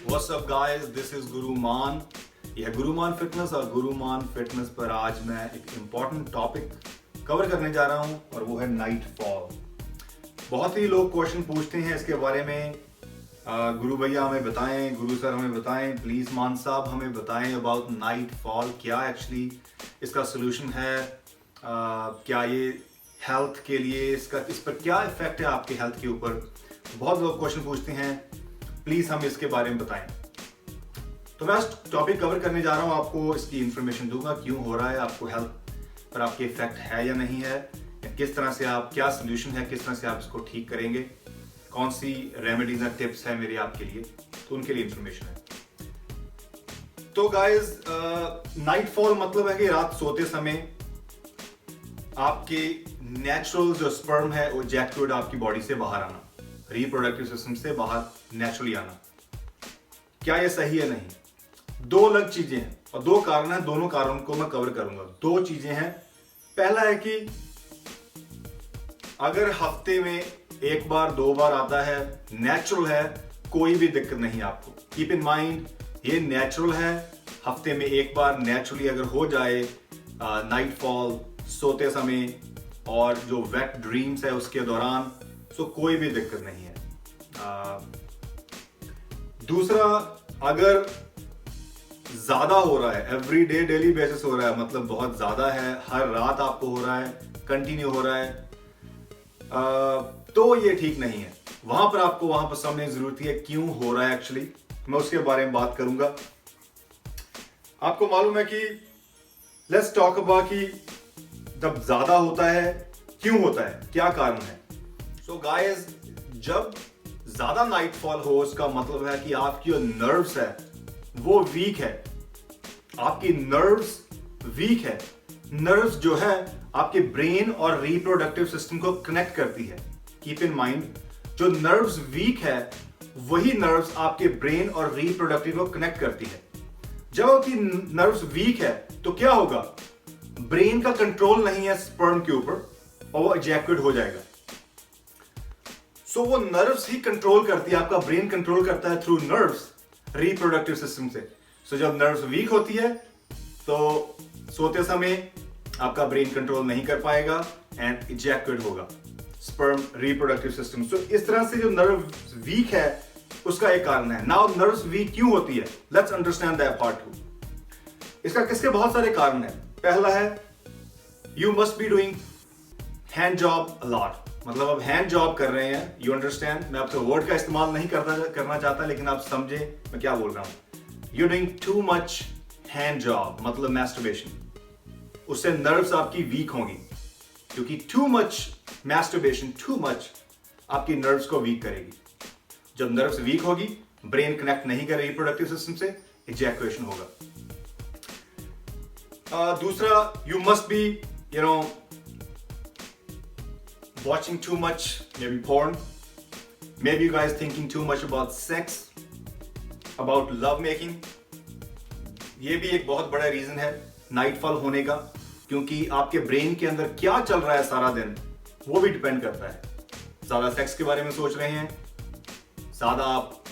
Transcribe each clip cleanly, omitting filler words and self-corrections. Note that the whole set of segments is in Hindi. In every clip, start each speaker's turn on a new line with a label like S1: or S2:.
S1: What's up guys, this is Guru Mann. यह गुरुमान फिटनेस और गुरुमान फिटनेस पर आज मैं एक इम्पॉर्टेंट टॉपिक कवर करने जा रहा हूं और वो है नाइट फॉल। बहुत ही लोग क्वेश्चन पूछते हैं इसके बारे में, गुरु भैया हमें बताएं, गुरु सर हमें बताएं, प्लीज मान साहब हमें बताएं अबाउट नाइट फॉल। क्या एक्चुअली इसका सोल्यूशन है, क्या ये हेल्थ के लिए इस पर क्या इफेक्ट है आपके हेल्थ के ऊपर। बहुत लोग क्वेश्चन पूछते हैं, प्लीज हम इसके बारे में बताएं। तो मैं टॉपिक कवर करने जा रहा हूं, आपको इसकी इंफॉर्मेशन दूंगा क्यों हो रहा है, आपको हेल्थ पर आपके इफेक्ट है या नहीं है, या किस तरह से आप, क्या सोल्यूशन है, किस तरह से आप इसको ठीक करेंगे, कौन सी रेमेडीज या टिप्स है मेरे आपके लिए, तो उनके लिए इंफॉर्मेशन है। तो गाइस, नाइट फॉल मतलब है कि रात सोते समय आपके नेचुरल जो स्पर्म है वो इजैक्यूलेट आपकी बॉडी से बाहर आना, रिप्रोडक्टिव सिस्टम से बाहर नेचुरली आना। क्या ये सही है? नहीं। दो अलग चीजें हैं और दो कारण हैं, दोनों कारणों को मैं कवर करूंगा। दो चीजें हैं। पहला है कि अगर हफ्ते में एक बार दो बार आता है, नेचुरल है, कोई भी दिक्कत नहीं आपको। कीप इन माइंड, ये नेचुरल है। हफ्ते में एक बार नेचुरली अगर हो जाए नाइट फॉल सोते समय और जो वेट ड्रीम्स है उसके दौरान, तो कोई भी दिक्कत नहीं है। दूसरा, अगर ज्यादा हो रहा है, एवरी डे डेली बेसिस हो रहा है, मतलब बहुत ज्यादा है, हर रात आपको हो रहा है, कंटिन्यू हो रहा है, तो ये ठीक नहीं है। वहां पर समझने की जरूरत है क्यों हो रहा है एक्चुअली। मैं उसके बारे में बात करूंगा। आपको मालूम है कि लेट्स टॉक अबाउट कि जब ज्यादा होता है क्यों होता है, क्या कारण है। सो गाइस, जब ज्यादा नाइट फॉल हो उसका मतलब है कि आपकी जो नर्व्स है वो वीक है। आपकी नर्व्स वीक है। नर्व्स जो है आपके ब्रेन और रिप्रोडक्टिव सिस्टम को कनेक्ट करती है। कीप इन माइंड, जो नर्व्स वीक है वही नर्व्स आपके ब्रेन और रिप्रोडक्टिव को कनेक्ट करती है। जब आपकी नर्व्स वीक है तो क्या होगा, ब्रेन का कंट्रोल नहीं है स्पर्म के ऊपर और वो इजैक्यूलेट हो जाएगा। सो वो नर्व्स ही कंट्रोल करती है, आपका ब्रेन कंट्रोल करता है थ्रू नर्व्स रिप्रोडक्टिव सिस्टम से। सो जब नर्व्स वीक होती है तो सोते समय आपका ब्रेन कंट्रोल नहीं कर पाएगा एंड इजैक्यूलेट होगा स्पर्म रिप्रोडक्टिव सिस्टम। सो इस तरह से जो नर्व वीक है उसका एक कारण है। नाउ नर्व्स वीक क्यों होती है, let's understand that part two. इसका किसके बहुत सारे कारण है। पहला है, you must be doing hand job a lot, मतलब आप हैंड जॉब कर रहे हैं। यू अंडरस्टैंड, मैं आपसे वर्ड का इस्तेमाल नहीं करना चाहता, लेकिन आप समझे मैं क्या बोल रहा हूं। You doing too much hand job, मतलब मैस्टरबेशन। उससे नर्व्स आपकी वीक होंगी, क्योंकि too much masturbation, too much आपकी नर्व्स को वीक करेगी। जब नर्व्स वीक होगी, ब्रेन कनेक्ट नहीं कर रिप्रोडक्टिव सिस्टम से, इजैक्यूलेशन होगा। दूसरा, you must be watching too much, maybe porn, maybe you guys thinking too much about sex, about love making. ये भी एक बहुत बड़ा रीजन है नाइट फॉल होने का, क्योंकि आपके ब्रेन के अंदर क्या चल रहा है सारा दिन वो भी डिपेंड करता है। ज्यादा सेक्स के बारे में सोच रहे हैं, ज्यादा आप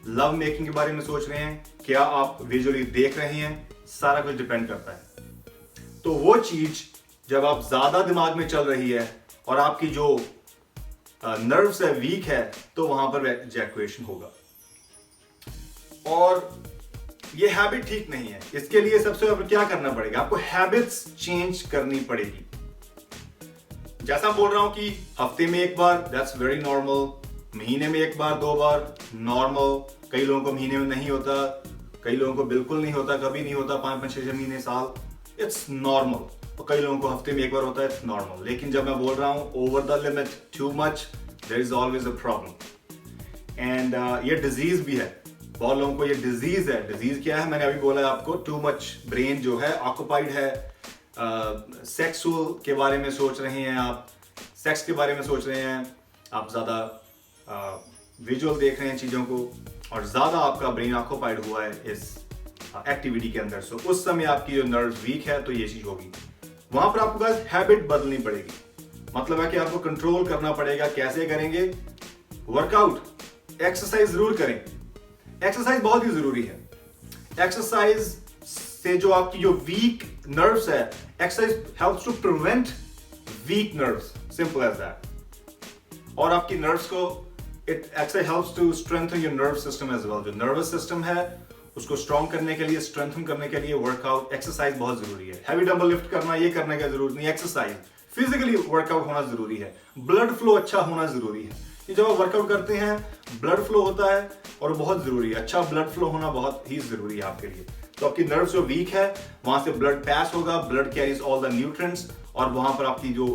S1: लव मेकिंग के बारे में सोच रहे हैं, क्या आप विजुअली देख रहे हैं, सारा कुछ डिपेंड करता है। तो वो चीज जब आप ज्यादा दिमाग में चल रही है और आपकी जो नर्व्स है वीक है, तो वहां पर इजैक्यूलेशन होगा। और ये हैबिट ठीक नहीं है। इसके लिए सबसे पहले क्या करना पड़ेगा, आपको हैबिट्स चेंज करनी पड़ेगी। जैसा बोल रहा हूं कि हफ्ते में एक बार, दैट्स वेरी नॉर्मल। महीने में एक बार दो बार, नॉर्मल। कई लोगों को महीने में नहीं होता, कई लोगों को बिल्कुल नहीं होता, कभी नहीं होता, 5-6 महीने, साल, इट्स नॉर्मल। और कई लोगों को हफ्ते में एक बार होता है, इट्स नॉर्मल। लेकिन जब मैं बोल रहा हूं over the limit, too much, there is always a problem. And ये डिजीज भी है, बहुत लोगों को ये डिजीज है। डिजीज क्या है, मैंने अभी बोला है आपको, टू मच ब्रेन जो है ऑक्युपाइड है, सेक्सुअल के बारे में सोच रहे हैं आप, सेक्स के बारे में सोच रहे हैं आप, ज्यादा विजुअल देख रहे हैं चीजों को, और ज्यादा आपका ब्रेन ऑक्युपाइड हुआ है इस एक्टिविटी के अंदर। सो उस समय आपकी जो नर्व्स वीक है तो ये चीज होगी। वहां पर आपको हैबिट बदलनी पड़ेगी। मतलब है कि आपको कंट्रोल करना पड़ेगा। कैसे करेंगे? वर्कआउट, एक्सरसाइज जरूर करें। एक्सरसाइज बहुत ही जरूरी है। एक्सरसाइज से जो आपकी जो वीक नर्व्स है, exercise helps to prevent weak nerves, simple as that. और आपकी नर्व्स को exercise helps to strengthen your nerve system as well. जो नर्वस सिस्टम है उसको स्ट्रॉन्ग करने के लिए, स्ट्रेंथन करने के लिए वर्कआउट, एक्सरसाइज बहुत जरूरी है। हैवी डंबल लिफ्ट करना ये करने का जरूरत नहीं, एक्सरसाइज फिजिकली वर्कआउट होना जरूरी है। ब्लड फ्लो अच्छा होना जरूरी है। ये जब आप वर्कआउट करते हैं ब्लड फ्लो होता है और बहुत जरूरी है। अच्छा ब्लड फ्लो होना बहुत ही जरूरी है आपके लिए। तो आपकी नर्व्स जो वीक है वहां से ब्लड पास होगा, blood carries all the nutrients, और वहां पर आपकी जो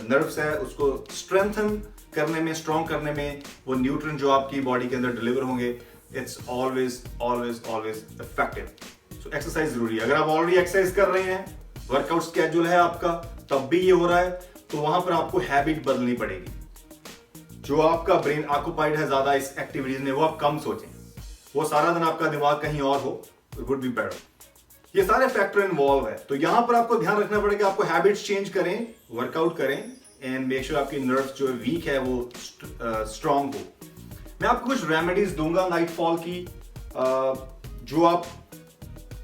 S1: नर्व्स है उसको स्ट्रेंथन करने में, स्ट्रॉन्ग करने में, वो न्यूट्रिएंट जो आपकी बॉडी के अंदर डिलीवर होंगे, it's always always always effective. So exercise जरूरी है। अगर आप ऑलरेडी एक्सरसाइज कर रहे हैं, वर्कआउट स्केड्यूल है आपका, तब भी ये हो रहा है, तो वहां पर आपको हैबिट बदलनी पड़ेगी। जो आपका ब्रेन ऑक्युपाइड है ज्यादा इस एक्टिविटीज में, वो आप कम सोचें। वो सारा दिन आपका दिमाग कहीं और हो, इट वुड बी बेटर। ये सारे फैक्टर इन्वॉल्व है। तो यहां पर आपको ध्यान रखना पड़ेगा, आपको हैबिट्स चेंज करें, वर्कआउट करें, एंड मेक श्योर आपकी नर्व्स जो वीक है वो स्ट्रॉन्ग हो। मैं आपको कुछ रेमेडीज दूंगा नाइट फॉल की, जो आप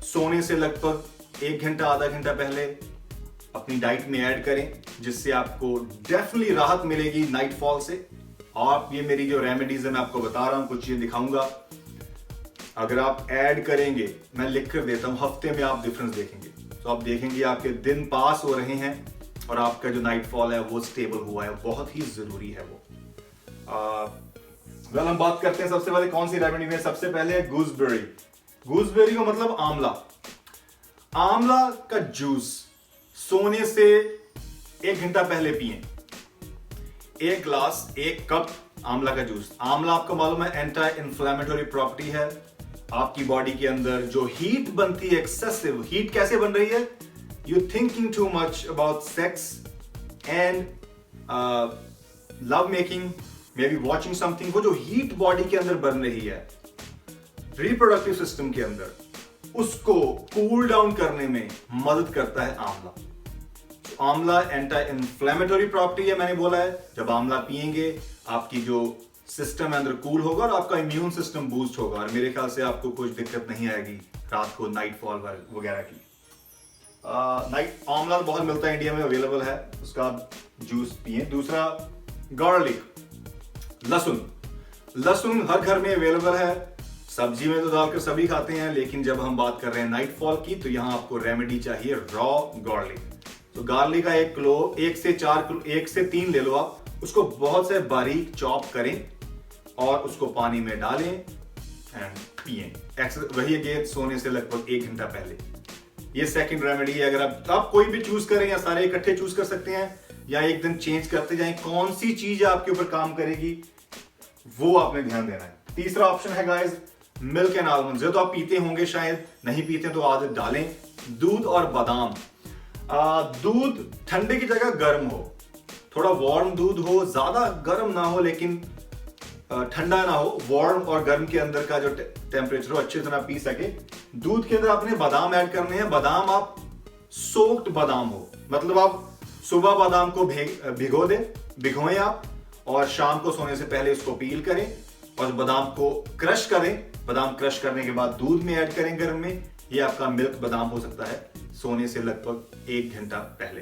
S1: सोने से लगभग 1 घंटा आधा घंटा पहले अपनी डाइट में ऐड करें, जिससे आपको डेफिनेटली राहत मिलेगी नाइट फॉल से। आप ये मेरी जो रेमेडीज है मैं आपको बता रहा हूं, कुछ चीजें दिखाऊंगा। अगर आप ऐड करेंगे, मैं लिख कर देता हूं, हफ्ते में आप डिफरेंस देखेंगे। तो आप देखेंगे आपके दिन पास हो रहे हैं और आपका जो नाइट फॉल है वो स्टेबल हुआ है। बहुत ही जरूरी है वो। वेल, हम बात करते हैं सबसे पहले कौन सी रेमेडी में। सबसे पहले है गूसबेरी। गूसबेरी का मतलब आंवला। आंवला का जूस सोने से 1 घंटा पहले पिएं। 1 ग्लास, 1 कप आंवला का जूस। आंवला आपको मालूम है एंटी इंफ्लेमेटरी प्रॉपर्टी है। आपकी बॉडी के अंदर जो हीट बनती है, एक्सेसिव हीट कैसे बन रही है? You thinking too much about sex and love making, may be watching something. वो जो हीट बॉडी के अंदर बन रही है रिप्रोडक्टिव सिस्टम के अंदर, उसको कूल डाउन करने में मदद करता है आंवला। आंवला एंटी इंफ्लेमेटरी प्रॉपर्टी है, मैंने बोला है। जब आंवला पिएंगे आपकी जो सिस्टम अंदर कूल होगा और आपका इम्यून सिस्टम बूस्ट होगा, और मेरे ख्याल से आपको कुछ दिक्कत नहीं आएगी रात को नाइट फॉल वगैरह की। नाइट आंवला बहुत मिलता है, इंडिया में अवेलेबल है, उसका आप जूस पिए। दूसरा गार्लिक, लहसुन। लहसुन हर घर में अवेलेबल है, सब्जी में तो डालकर सभी खाते हैं, लेकिन जब हम बात कर रहे हैं नाइट फॉल की, तो यहां आपको रेमेडी चाहिए रॉ गार्लिक। तो गार्लिक का 1 किलो, 1 से 3 ले लो आप, उसको बहुत से बारीक चॉप करें और उसको पानी में डालें एंड पिएं। वही अगेन सोने से लगभग 1 घंटा पहले। ये सेकंड रेमेडी है। अगर आप कोई भी चूज करें या सारे इकट्ठे चूज कर सकते हैं, या एक दिन चेंज करते जाएं, कौन सी चीज आपके ऊपर काम करेगी वो आपने ध्यान देना है। तीसरा ऑप्शन है गाइस मिल्क एंड आलमंड्स। जो तो आप पीते होंगे, शायद नहीं पीते तो आदत डालें। दूध और बादाम। दूध ठंडे की जगह गर्म हो, थोड़ा वार्म दूध हो, ज्यादा गर्म ना हो लेकिन ठंडा ना हो, वार्म और गर्म के अंदर का जो टेम्परेचर हो अच्छी तरह पी सके। दूध के अंदर आपने बादाम ऐड करने हैं। बादाम आप सोक्ड बादाम हो, मतलब आप सुबह बादाम को भिगोएं आप, और शाम को सोने से पहले उसको पील करें और बादाम को क्रश करें। बादाम क्रश करने के बाद दूध में ऐड करें गर्म में। ये आपका मिल्क बादाम हो सकता है सोने से लगभग 1 घंटा पहले।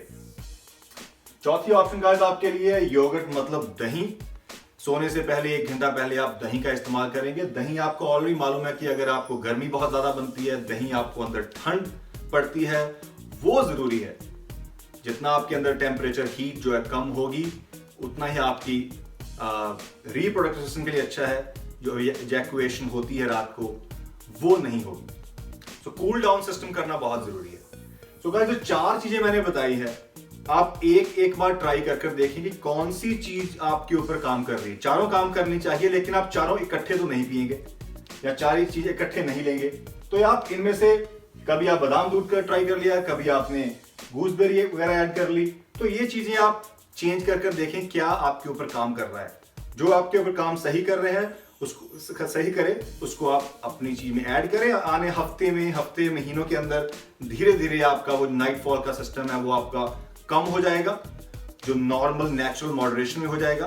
S1: चौथी ऑप्शन गाइस आपके लिए योगर्ट, मतलब दही। सोने से पहले 1 घंटा पहले आप दही का इस्तेमाल करेंगे। दही आपको ऑलरेडी मालूम है कि अगर आपको गर्मी बहुत ज्यादा बनती है, दही आपको अंदर ठंड पड़ती है, वो जरूरी है। जितना आपके अंदर टेम्परेचर हीट जो है कम होगी, उतना ही आपकी रिप्रोडक्टिव सिस्टम के लिए अच्छा है। जो इजैकुएशन होती है रात को, वो नहीं होगी। सो कूल डाउन सिस्टम करना बहुत जरूरी है। सो गाइस, जो 4 चीजें मैंने बताई है, आप एक बार ट्राई कर देखेंगे कौन सी चीज आपके ऊपर काम कर रही है। चारों काम करनी चाहिए, लेकिन आप चारों इकट्ठे तो नहीं पिएंगे या 4 ही चीज इकट्ठे नहीं लेंगे। तो आप इनमें से कभी आप बादाम दूध का ट्राई कर लिया, कभी आपने गूसबेरी वगैरह ऐड कर ली। तो ये चीजें आप चेंज कर देखें क्या आपके ऊपर काम कर रहा है। जो आपके ऊपर काम सही कर रहे हैं उसको सही करें, उसको आप अपनी चीज में ऐड करें। आने हफ्ते महीनों के अंदर धीरे धीरे आपका वो नाइट फॉल का सिस्टम है वो आपका कम हो जाएगा, जो नॉर्मल नेचुरल मॉडरेशन में हो जाएगा,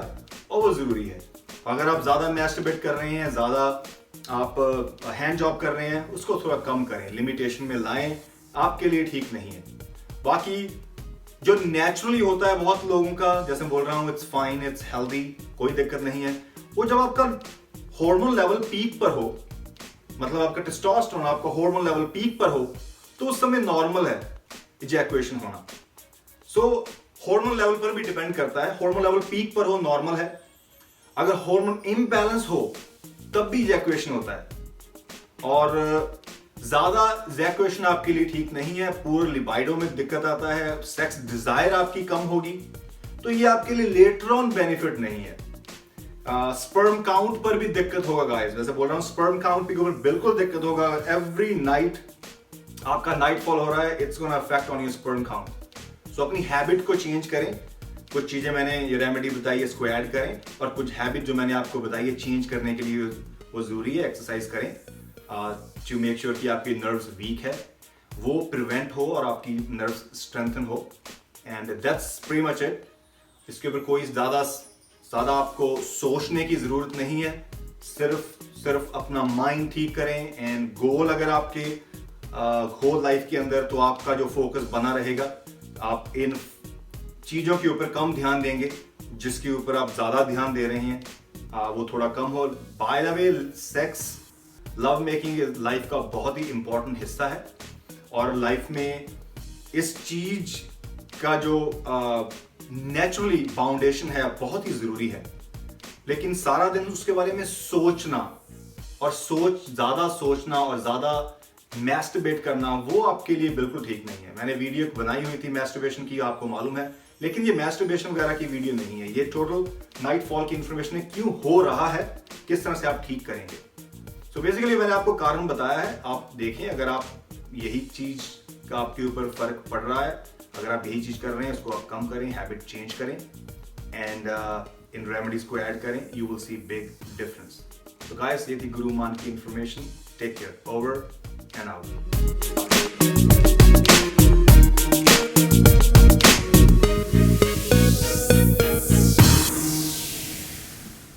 S1: और वो जरूरी है। अगर आप ज़्यादा मैस्टरबेट कर रहे हैं, ज़्यादा आप हैंड जॉब कर रहे हैं, उसको थोड़ा कम करें, लिमिटेशन में लाएं, आपके लिए ठीक नहीं है। बाकी जो नेचुरली होता है बहुत लोगों का, जैसे बोल रहा हूँ, इट्स फाइन, इट्स हेल्दी, कोई दिक्कत नहीं है। वो जब आपका हार्मोन लेवल पीक पर हो, मतलब आपका टेस्टोस्टेरोन, आपका हार्मोन लेवल पीक पर हो, तो उस समय नॉर्मल है इजैकुएशन होना। सो हार्मोन लेवल पर भी डिपेंड करता है, हार्मोन लेवल पीक पर हो नॉर्मल है, अगर हार्मोन इम्बैलेंस हो तब भी इजैकुएशन होता है, और ज्यादा इजैकुएशन आपके लिए ठीक नहीं है, पूरे लिबाइडो में दिक्कत आता है, सेक्स डिजायर आपकी कम होगी, तो ये आपके लिए लेटर ऑन बेनिफिट नहीं है। स्पर्म काउंट पर भी दिक्कत होगा गाइस, वैसे बोल रहा हूं, स्पर्म काउंट के ऊपर बिल्कुल दिक्कत होगा। एवरी नाइट आपका नाइट फॉल हो रहा है, it's gonna affect on your sperm count. So अपनी हैबिट को चेंज करें, कुछ चीजें मैंने ये रेमेडी बताई है, इसको ऐड करें, और कुछ हैबिट जो मैंने आपको बताई है चेंज करने के लिए वो जरूरी है। एक्सरसाइज करें टू मेक श्योर कि आपकी नर्व्स वीक है वो प्रिवेंट हो और आपकी नर्व्स स्ट्रेंथन हो, and that's pretty much it. इसके ऊपर कोई ज़्यादा आपको सोचने की ज़रूरत नहीं है, सिर्फ अपना माइंड ठीक करें, एंड गोल अगर आपके होल लाइफ के अंदर, तो आपका जो फोकस बना रहेगा, आप इन चीज़ों के ऊपर कम ध्यान देंगे, जिसके ऊपर आप ज़्यादा ध्यान दे रहे हैं वो थोड़ा कम हो। By the way, sex, love making life का बहुत ही इंपॉर्टेंट हिस्सा है, और लाइफ में इस चीज का जो नेचुरली फाउंडेशन है बहुत ही जरूरी है, लेकिन सारा दिन उसके बारे में सोचना और ज्यादा सोचना और ज्यादा मैस्टरबेट करना, वो आपके लिए बिल्कुल ठीक नहीं है। मैंने वीडियो बनाई हुई थी मैस्टरबेशन की, आपको मालूम है, लेकिन ये मैस्टरबेशन वगैरह की वीडियो नहीं है, ये टोटल नाइट फॉल की इंफॉर्मेशन है, क्यों हो रहा है, किस तरह से आप ठीक करेंगे। सो बेसिकली मैंने आपको कारण बताया है, आप देखें, अगर आप यही चीज का आपके ऊपर फर्क पड़ रहा है, अगर आप यही चीज कर रहे हैं, उसको आप कम करें, हैबिट चेंज करें, एंड इन रेमेडीज को ऐड करें, you will see big difference. तो गाइस, ये थी गुरु मान की information. Take care, over and out.